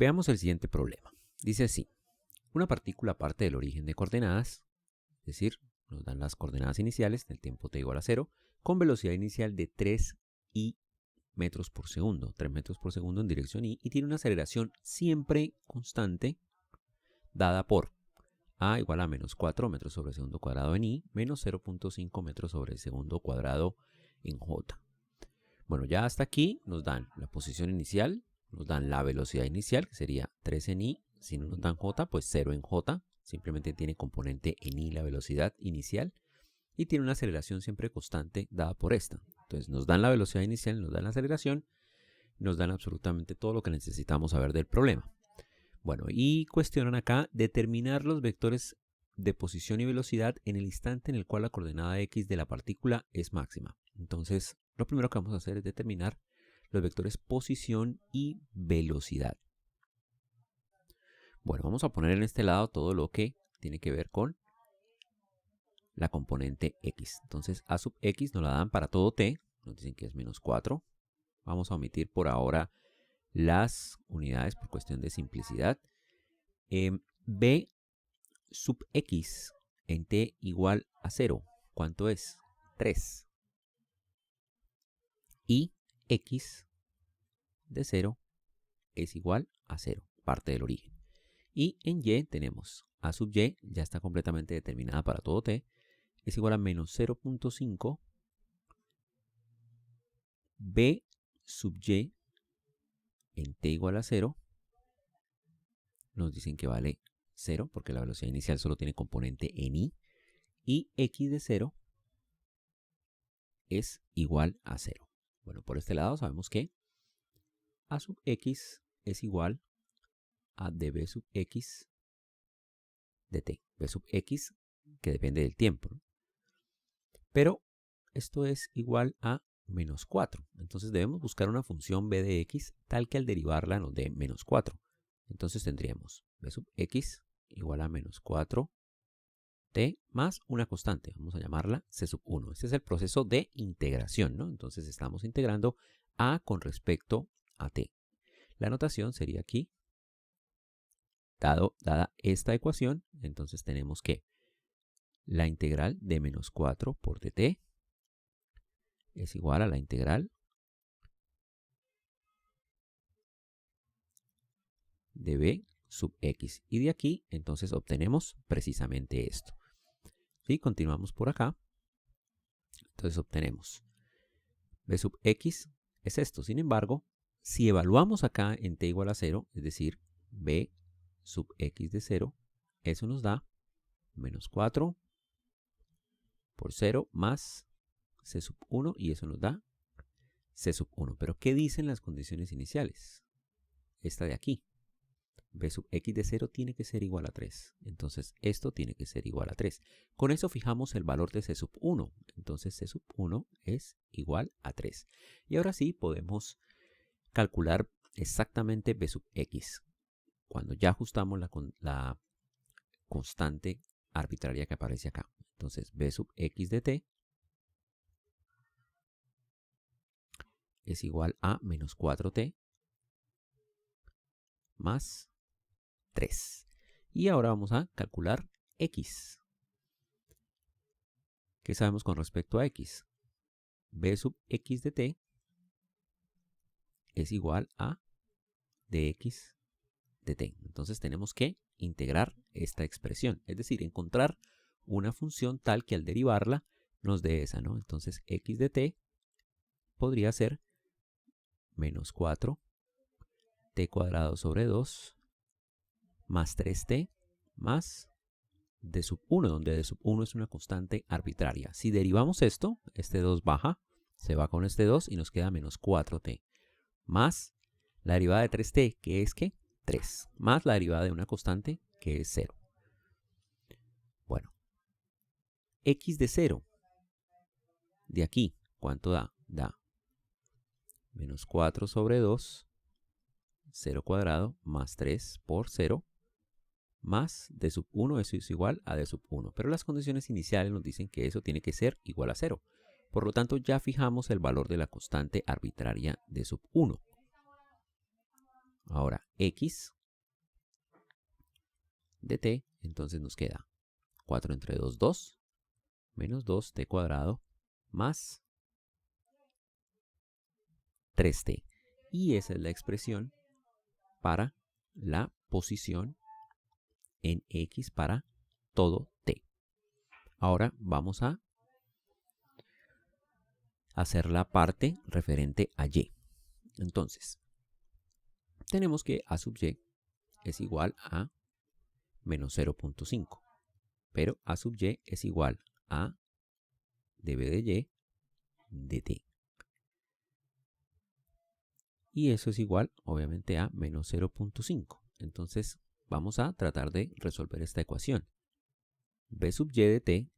Veamos el siguiente problema. Dice así, una partícula parte del origen de coordenadas, es decir, nos dan las coordenadas iniciales del tiempo t igual a 0, con velocidad inicial de 3i metros por segundo, 3 metros por segundo en dirección y tiene una aceleración siempre constante dada por a igual a menos 4 metros sobre segundo cuadrado en i, menos 0.5 metros sobre segundo cuadrado en j. Bueno, ya hasta aquí nos dan la posición inicial, nos dan la velocidad inicial, que sería 3 en i. Si no nos dan j, pues 0 en j. Simplemente tiene componente en i la velocidad inicial. Y tiene una aceleración siempre constante dada por esta. Entonces nos dan la velocidad inicial, nos dan la aceleración, nos dan absolutamente todo lo que necesitamos saber del problema. Bueno, y cuestionan acá determinar los vectores de posición y velocidad en el instante en el cual la coordenada x de la partícula es máxima. Entonces, lo primero que vamos a hacer es determinar los vectores posición y velocidad. Bueno, vamos a poner en este lado todo lo que tiene que ver con la componente x. Entonces, a sub x nos la dan para todo t, nos dicen que es menos 4. Vamos a omitir por ahora las unidades por cuestión de simplicidad. B sub x en t igual a 0, ¿cuánto es? 3. Y x de 0 es igual a 0, parte del origen. Y en y tenemos a sub y, ya está completamente determinada para todo t, es igual a menos 0.5 b sub y en t igual a 0. Nos dicen que vale 0 porque la velocidad inicial solo tiene componente en i. Y x de 0 es igual a 0. Bueno, por este lado sabemos que a sub x es igual a db sub x de t. b sub x que depende del tiempo, ¿no? Pero esto es igual a menos 4. Entonces debemos buscar una función b de x tal que al derivarla nos dé menos 4. Entonces tendríamos b sub x igual a menos 4 t más una constante. Vamos a llamarla c sub 1. Este es el proceso de integración, ¿no? Entonces estamos integrando a con respecto a t. La notación sería aquí, dada esta ecuación, entonces tenemos que la integral de menos 4 por dt es igual a la integral de b sub x. Y de aquí, entonces, obtenemos precisamente esto. ¿Sí? Continuamos por acá. Entonces, obtenemos b sub x es esto. Sin embargo, si evaluamos acá en t igual a 0, es decir, b sub x de 0, eso nos da menos 4 por 0 más c sub 1 y eso nos da c sub 1. Pero ¿qué dicen las condiciones iniciales? Esta de aquí. B sub x de 0 tiene que ser igual a 3. Entonces esto tiene que ser igual a 3. Con eso fijamos el valor de c sub 1. Entonces c sub 1 es igual a 3. Y ahora sí podemos calcular exactamente b sub x. Cuando ya ajustamos la constante arbitraria que aparece acá. Entonces b sub x de t es igual a menos 4t más 3. Y ahora vamos a calcular x. ¿Qué sabemos con respecto a x? B sub x de t es igual a dx de t. Entonces tenemos que integrar esta expresión, es decir, encontrar una función tal que al derivarla nos dé esa, ¿no? Entonces x de t podría ser menos 4 t cuadrado sobre 2 más 3t más d sub 1, donde d sub 1 es una constante arbitraria. Si derivamos esto, este 2 baja, se va con este 2 y nos queda menos 4t. Más la derivada de 3t, que es ¿qué? 3. Más la derivada de una constante, que es 0. Bueno, x de 0, de aquí, ¿cuánto da? Da menos 4 sobre 2, 0 cuadrado, más 3 por 0, más d sub 1, eso es igual a d sub 1. Pero las condiciones iniciales nos dicen que eso tiene que ser igual a 0. Por lo tanto, ya fijamos el valor de la constante arbitraria d sub 1. Ahora, x de t, entonces nos queda 4 entre 2, 2, menos 2t cuadrado más 3t. Y esa es la expresión para la posición en x para todo t. Ahora vamos a hacer la parte referente a y. Entonces, tenemos que a sub y es igual a menos 0.5. Pero a sub y es igual a db de y de t. Y eso es igual, obviamente, a menos 0.5. Entonces, vamos a tratar de resolver esta ecuación. b sub y de t,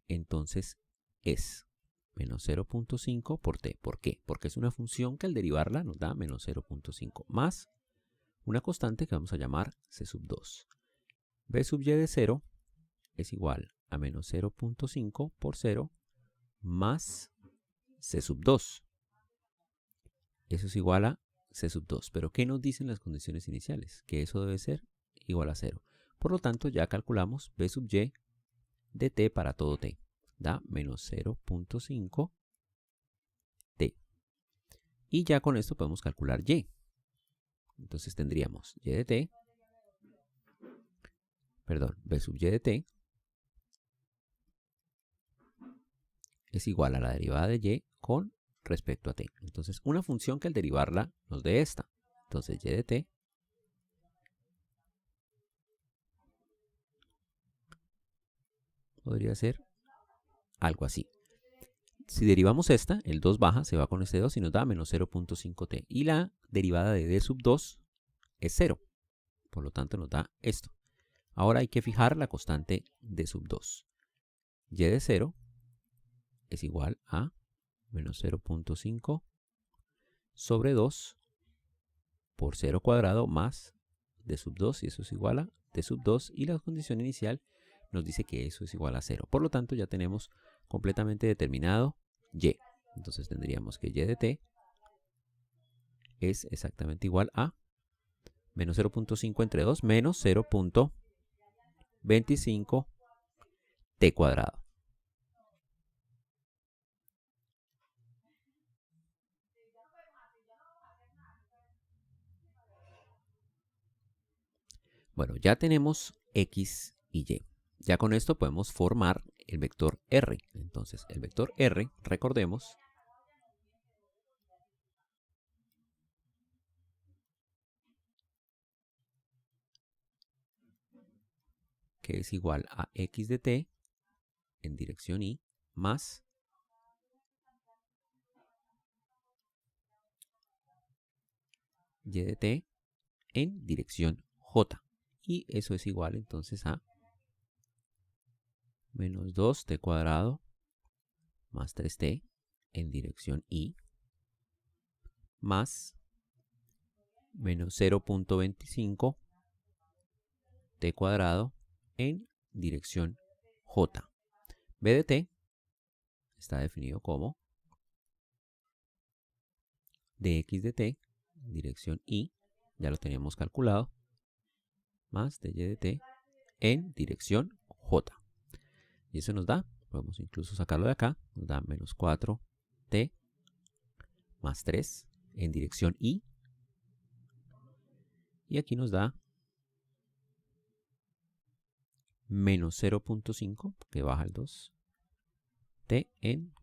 entonces, es menos 0.5 por t. ¿Por qué? Porque es una función que al derivarla nos da menos 0.5 más una constante que vamos a llamar c sub 2. b sub y de 0 es igual a menos 0.5 por 0 más c sub 2. Eso es igual a c sub 2. Pero ¿qué nos dicen las condiciones iniciales? Que eso debe ser igual a 0. Por lo tanto, ya calculamos b sub y de t para todo t. Da menos 0.5 t. Y ya con esto podemos calcular y. Entonces tendríamos y de t, perdón, b sub y de t es igual a la derivada de y con respecto a t. Entonces, una función que al derivarla nos dé esta. Entonces, y de t podría ser algo así. Si derivamos esta, el 2 baja, se va con este 2 y nos da menos 0.5t. Y la derivada de d sub 2 es 0. Por lo tanto, nos da esto. Ahora hay que fijar la constante d sub 2. Y de 0 es igual a menos 0.5 sobre 2 por 0 cuadrado más d sub 2, y eso es igual a d sub 2, y la condición inicial nos dice que eso es igual a 0. Por lo tanto, ya tenemos completamente determinado y. Entonces tendríamos que y de t es exactamente igual a menos 0.5 entre 2 menos 0.25 t cuadrado. Bueno, ya tenemos x y y. Ya con esto podemos formar el vector r. Entonces, el vector r, recordemos, que es igual a x de t en dirección y más y de t en dirección j. Y eso es igual entonces a menos 2t cuadrado más 3t en dirección y más menos 0.25 t cuadrado en dirección j. b de t está definido como dx de t, dirección y, ya lo teníamos calculado, más dy de t en dirección j. Y eso nos da, podemos incluso sacarlo de acá, nos da menos 4t más 3 en dirección y. Y aquí nos da menos 0.5, que baja el 2, t en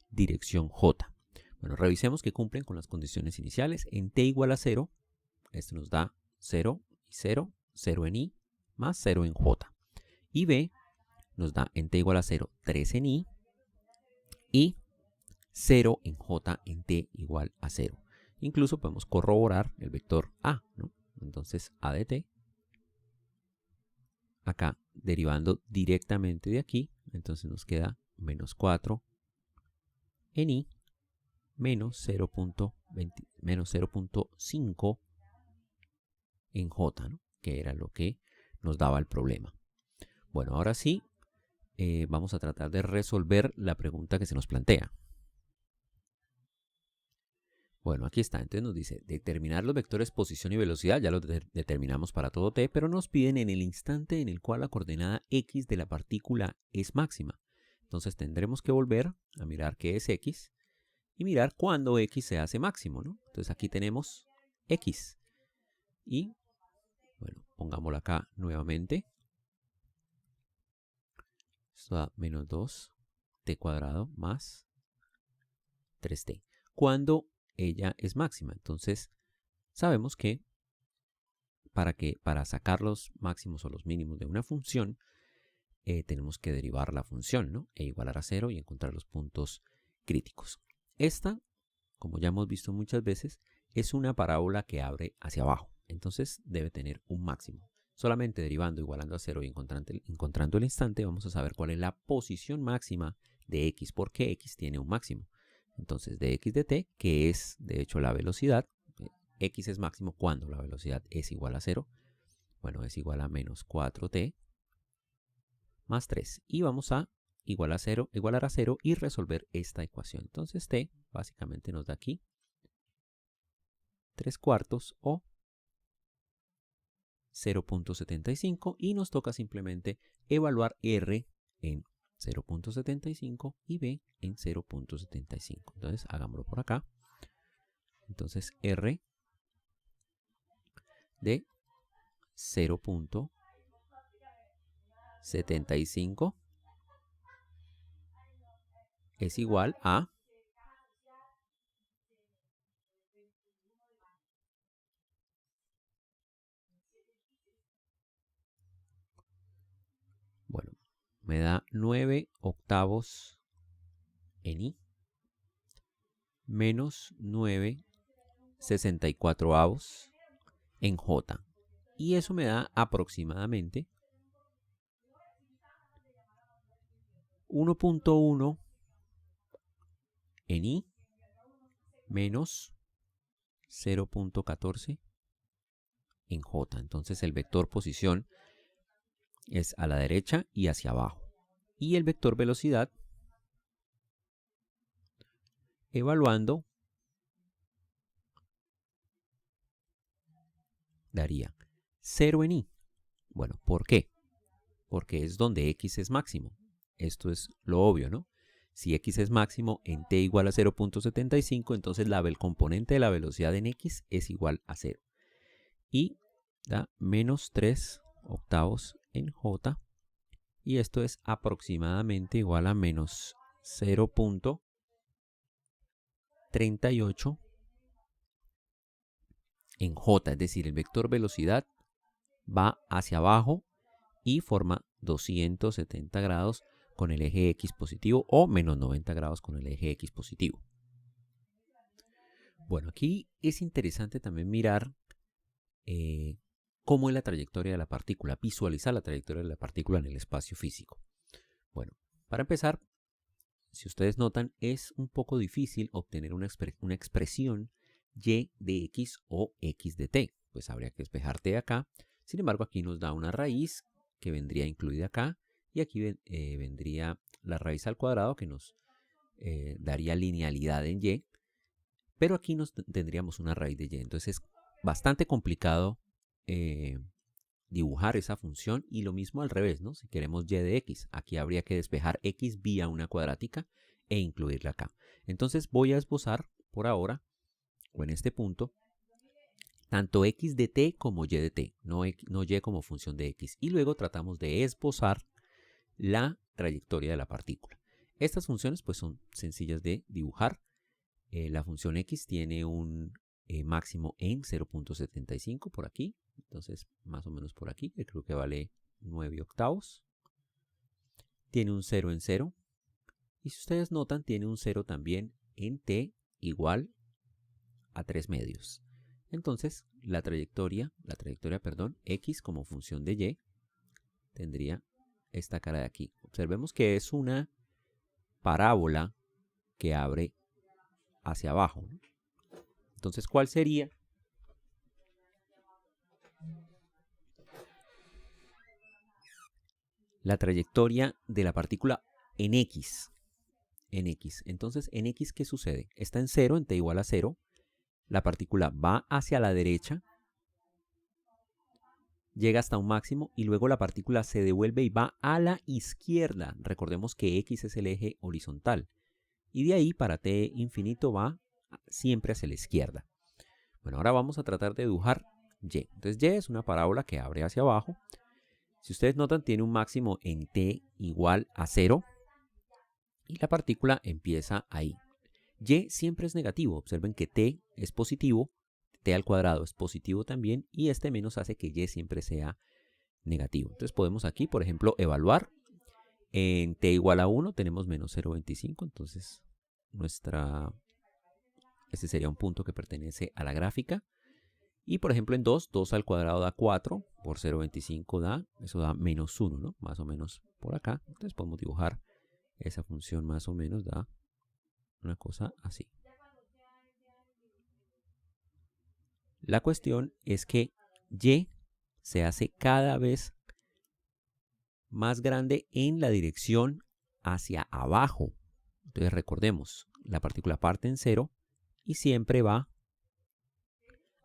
dirección j. Bueno, revisemos que cumplen con las condiciones iniciales. En t igual a 0, esto nos da 0 y 0, 0 en i, más 0 en j. Y b nos da en t igual a 0, 3 en i, y 0 en j en t igual a 0. Incluso podemos corroborar el vector a, ¿no? Entonces, a de t, acá derivando directamente de aquí, entonces nos queda menos 4 en i menos 0.5 en j, ¿no? Que era lo que nos daba el problema. Bueno, ahora sí, vamos a tratar de resolver la pregunta que se nos plantea. Bueno, aquí está. Entonces nos dice determinar los vectores posición y velocidad. Ya los determinamos para todo t, pero nos piden en el instante en el cual la coordenada x de la partícula es máxima. Entonces tendremos que volver a mirar qué es x y mirar cuándo x se hace máximo, ¿no? Entonces aquí tenemos x. Y, bueno, pongámoslo acá nuevamente. Esto da menos 2t cuadrado más 3t. Cuando ella es máxima. Entonces, sabemos que para sacar los máximos o los mínimos de una función, tenemos que derivar la función, ¿no? E igualar a 0 y encontrar los puntos críticos. Esta, como ya hemos visto muchas veces, es una parábola que abre hacia abajo. Entonces, debe tener un máximo. Solamente derivando, igualando a 0 y encontrando el instante, vamos a saber cuál es la posición máxima de x, porque x tiene un máximo. Entonces, de x de t, que es de hecho la velocidad, x es máximo cuando la velocidad es igual a 0. Bueno, es igual a menos 4t más 3. Y vamos a igualar a 0 y resolver esta ecuación. Entonces, t básicamente nos da aquí 3/4 o 0.75 y nos toca simplemente evaluar r en 0.75 y b en 0.75. Entonces, hagámoslo por acá. Entonces, r de 0.75 es igual a bueno, me da 9/8 en i menos 9/64 en j. Y eso me da aproximadamente 1.1 en i menos 0.14 en j. Entonces el vector posición es a la derecha y hacia abajo. Y el vector velocidad, evaluando, daría 0 en i. Bueno, ¿por qué? Porque es donde x es máximo. Esto es lo obvio, ¿no? Si x es máximo en t igual a 0.75, entonces el componente de la velocidad en x es igual a 0. Y da menos 3/8 en j. Y esto es aproximadamente igual a menos 0.38 en j. Es decir, el vector velocidad va hacia abajo y forma 270 grados con el eje x positivo o menos 90 grados con el eje x positivo. Bueno, aquí es interesante también mirar cómo es la trayectoria de la partícula, visualizar la trayectoria de la partícula en el espacio físico. Bueno, para empezar, si ustedes notan, es un poco difícil obtener una expresión y de x o x de t. Pues habría que despejar t acá. Sin embargo, aquí nos da una raíz que vendría incluida acá. Y aquí vendría la raíz al cuadrado que nos daría linealidad en y. Pero aquí tendríamos una raíz de y. Entonces es bastante complicado dibujar esa función. Y lo mismo al revés, ¿no? Si queremos y de x, aquí habría que despejar x vía una cuadrática e incluirla acá. Entonces voy a esbozar por ahora, o en este punto, tanto x de t como y de t, no y como función de x. Y luego tratamos de esbozar la trayectoria de la partícula. Estas funciones pues son sencillas de dibujar. La función x tiene un máximo en 0.75 por aquí. Entonces más o menos por aquí, que creo que vale 9/8. Tiene un 0 en 0. Y si ustedes notan, tiene un 0 también en t igual a 3/2. Entonces, la trayectoria, x como función de y, tendría esta cara de aquí. Observemos que es una parábola que abre hacia abajo, ¿no? Entonces, ¿cuál sería la trayectoria de la partícula en x? Entonces, en x, ¿qué sucede? Está en 0, en t igual a 0. la partícula va hacia la derecha, llega hasta un máximo y luego la partícula se devuelve y va a la izquierda. Recordemos que X es el eje horizontal. Y de ahí para t infinito va siempre hacia la izquierda. Bueno, ahora vamos a tratar de dibujar Y. Entonces Y es una parábola que abre hacia abajo. Si ustedes notan, tiene un máximo en t igual a 0. Y la partícula empieza ahí. Y siempre es negativo. Observen que t es positivo. T al cuadrado es positivo también. Y este menos hace que Y siempre sea negativo. Entonces podemos aquí, por ejemplo, evaluar. En t igual a 1 tenemos menos 0,25. Entonces este sería un punto que pertenece a la gráfica. Y por ejemplo en 2, 2 al cuadrado da 4, por 0,25 eso da menos 1, ¿no? Más o menos por acá. Entonces podemos dibujar esa función más o menos, da una cosa así. La cuestión es que Y se hace cada vez más grande en la dirección hacia abajo. Entonces recordemos, la partícula parte en 0 y siempre va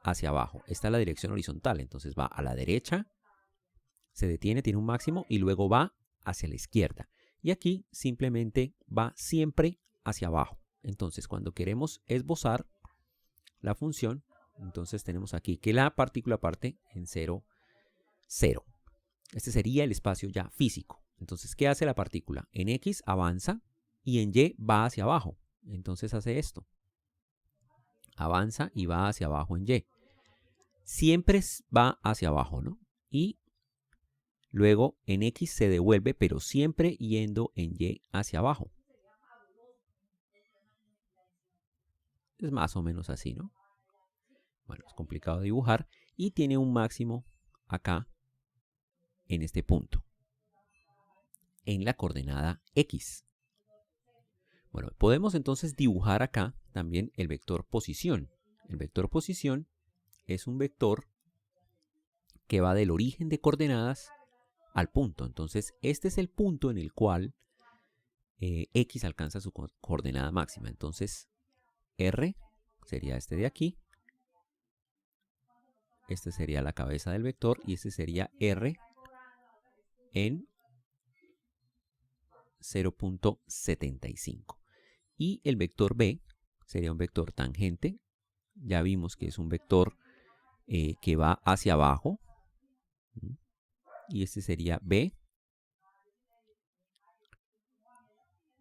hacia abajo. Esta es la dirección horizontal, entonces va a la derecha, se detiene, tiene un máximo y luego va hacia la izquierda. Y aquí simplemente va siempre hacia abajo. Entonces cuando queremos esbozar la función, entonces tenemos aquí que la partícula parte en 0, 0. Este sería el espacio ya físico. Entonces, ¿qué hace la partícula? En X avanza y en Y va hacia abajo. Entonces hace esto. Avanza y va hacia abajo en Y. Siempre va hacia abajo, ¿no? Y luego en X se devuelve, pero siempre yendo en Y hacia abajo. Es más o menos así, ¿no? Bueno, es complicado de dibujar y tiene un máximo acá en este punto, en la coordenada X. Bueno, podemos entonces dibujar acá también el vector posición. El vector posición es un vector que va del origen de coordenadas al punto. Entonces, este es el punto en el cual X alcanza su coordenada máxima. Entonces, R sería este de aquí. Este sería la cabeza del vector y este sería R en 0.75. Y el vector B sería un vector tangente. Ya vimos que es un vector que va hacia abajo. Y este sería B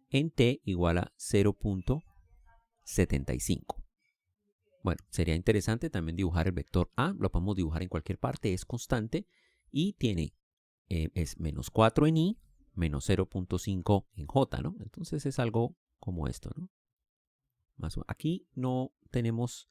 en t igual a 0.75. Bueno, sería interesante también dibujar el vector A. Lo podemos dibujar en cualquier parte, es constante y tiene es menos 4 en I, menos 0.5 en J, ¿no? Entonces es algo como esto, ¿no? Aquí no tenemos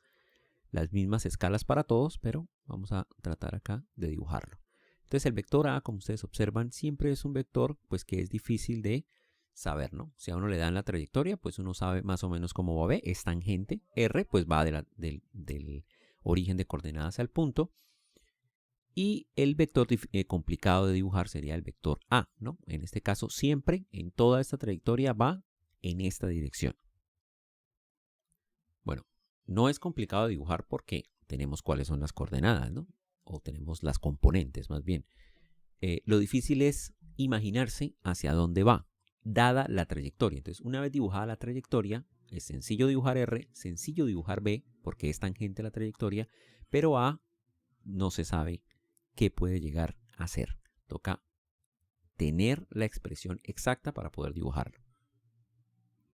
las mismas escalas para todos, pero vamos a tratar acá de dibujarlo. Entonces el vector A, como ustedes observan, siempre es un vector pues que es difícil de saber, ¿no? Si a uno le dan la trayectoria, pues uno sabe más o menos cómo va B, es tangente. R pues va del origen de coordenadas al punto. Y el vector complicado de dibujar sería el vector A, ¿no? En este caso siempre en toda esta trayectoria va en esta dirección. Bueno, no es complicado de dibujar porque tenemos cuáles son las coordenadas, ¿no? O tenemos las componentes más bien. Lo difícil es imaginarse hacia dónde va, dada la trayectoria. Entonces, una vez dibujada la trayectoria, es sencillo dibujar R, sencillo dibujar B, porque es tangente a la trayectoria, pero A no se sabe qué puede llegar a ser. Toca tener la expresión exacta para poder dibujarlo.